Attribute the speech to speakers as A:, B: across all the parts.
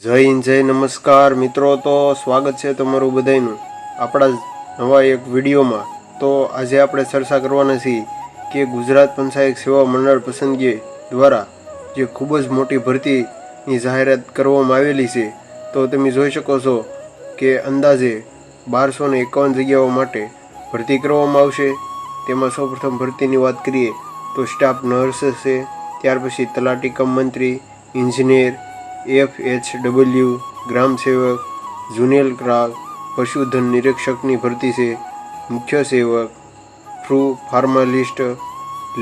A: જય હિન્દ, જય નમસ્કાર મિત્રો. તો સ્વાગત છે તમારું બધાનું આપણા નવા એક વિડીયોમાં. તો આજે આપણે ચર્ચા કરવાના છીએ કે ગુજરાત પંચાયત સેવા મંડળ પસંદગી દ્વારા જે ખૂબ જ મોટી ભરતીની જાહેરાત કરવામાં આવેલી છે. તો તમે જોઈ શકો છો કે અંદાજે 1251 જગ્યાઓ માટે ભરતી કરવામાં આવશે. તેમાં સૌપ્રથમ ભરતીની વાત કરીએ તો સ્ટાફ નર્સ છે, ત્યાર પછી તલાટી કમ મંત્રી, એન્જિનિયર, FHW, ગ્રામ સેવક, જુનિયર ક્લાર્ક, પશુધન નિરીક્ષકની ભરતી છે, મુખ્ય સેવક, ફાર્માલિસ્ટ,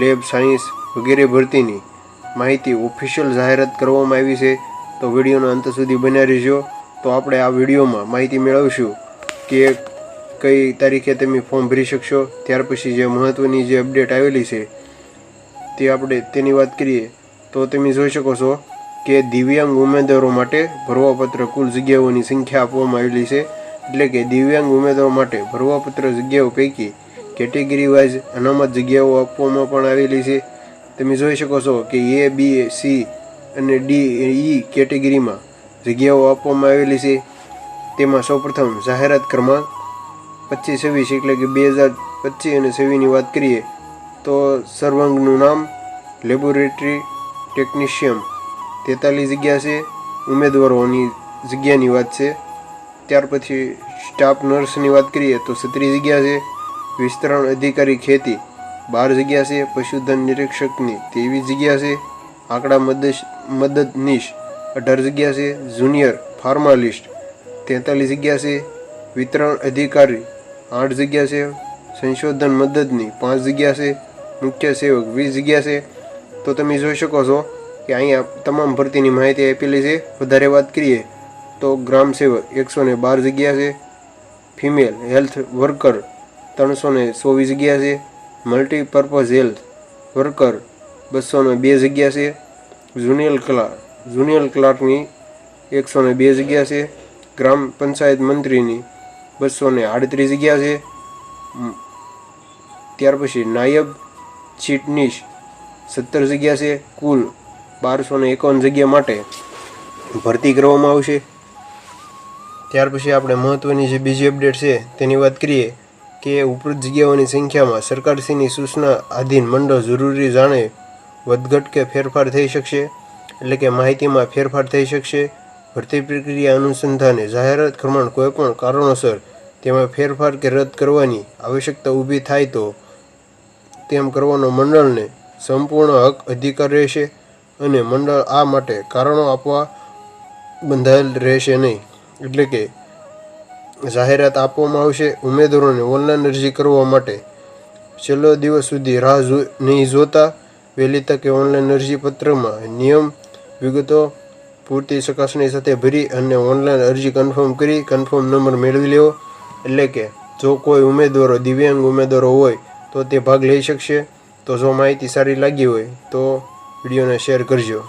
A: લેબ સાયન્સ વગેરે ભરતીની માહિતી ઓફિશિયલ જાહેરાત કરવામાં આવી છે. તો વિડીયોનો અંત સુધી બન્યા રહેજો. તો આપણે આ વિડીયોમાં માહિતી મેળવશું કે કઈ તારીખે તમે ફોર્મ ભરી શકશો. ત્યાર પછી જે મહત્ત્વની જે અપડેટ આવેલી છે તે આપણે તેની વાત કરીએ તો તમે જોઈ શકો છો કે દિવ્યાંગ ઉમેદવારો માટે ભરવાપત્ર કુલ જગ્યાઓની સંખ્યા આપવામાં આવેલી છે. એટલે કે દિવ્યાંગ ઉમેદવારો માટે ભરવાપત્ર જગ્યાઓ પૈકી કેટેગરી વાઇઝ અનામત જગ્યાઓ આપવામાં પણ આવેલી છે. તમે જોઈ શકો છો કે A, B, C અને D, E કેટેગરીમાં જગ્યાઓ આપવામાં આવેલી છે. તેમાં સૌપ્રથમ જાહેરાત ક્રમાંક 2526 એટલે કે 2025 અને 26ની વાત કરીએ તો સર્વાંગનું નામ લેબોરેટરી ટેકનિશિયન 43 જગ્યા છે. ઉમેદવારોની જગ્યાની વાત છે. ત્યાર પછી સ્ટાફ નર્સની વાત કરીએ તો 36 જગ્યા છે. વિસ્તરણ અધિકારી ખેતી 12 જગ્યા છે. પશુધન નિરીક્ષકની 23 જગ્યા છે. આંકડા મદદનીશ 18 જગ્યા છે. જુનિયર ફાર્માલિસ્ટ 43 જગ્યા છે. વિતરણ અધિકારી 8 જગ્યા છે. સંશોધન મદદની 5 જગ્યા છે. મુખ્ય સેવક 20 જગ્યા છે. તો તમે જોઈ શકો છો કે અહીંયા તમામ ભરતીની માહિતી આપેલી છે. વધારે વાત કરીએ તો ગ્રામ સેવક 112 જગ્યા છે. ફિમેલ હેલ્થ વર્કર 324 જગ્યા છે. મલ્ટીપર્પઝ હેલ્થ વર્કર 202 જગ્યા છે. જુનિયર ક્લાર્કની 102 જગ્યા છે. ગ્રામ પંચાયત મંત્રીની 238 જગ્યા છે. ત્યાર પછી નાયબ ચીટનીશ 17 જગ્યા છે. કુલ 1251 જગ્યા માટે ભરતી કરવામાં આવશે. ત્યાર પછી આપણે મહત્ત્વની જે બીજી અપડેટ છે તેની વાત કરીએ કે ઉપરોક્ત જગ્યાઓની સંખ્યામાં સરકારશ્રીની સૂચના આધીન મંડળ જરૂરી જાણે વધઘટ કે ફેરફાર થઈ શકશે. એટલે કે માહિતીમાં ફેરફાર થઈ શકશે. ભરતી પ્રક્રિયા અનુસંધાને જાહેરાત ક્રમાંક કોઈપણ કારણોસર તેમાં ફેરફાર કે રદ કરવાની આવશ્યકતા ઊભી થાય તો તેમ કરવાનો મંડળને સંપૂર્ણ હક અધિકાર રહેશે અને મંડળ આ માટે કારણો આપવા બંધાયેલ રહેશે નહીં. એટલે કે જાહેરાત આપવામાં આવશે. ઉમેદવારોને ઓનલાઈન અરજી કરવા માટે છેલ્લો દિવસ સુધી રાહ નહીં જોતા વહેલી તકે ઓનલાઈન અરજીપત્રમાં નિયમ વિગતો પૂરતી ચકાસણી સાથે ભરી અને ઓનલાઈન અરજી કન્ફર્મ નંબર મેળવી લેવો. એટલે કે જો કોઈ ઉમેદવારો દિવ્યાંગ ઉમેદવારો હોય તો તે ભાગ લઈ શકશે. તો જો માહિતી સારી લાગી હોય તો વિડીયોને શેર કરજો.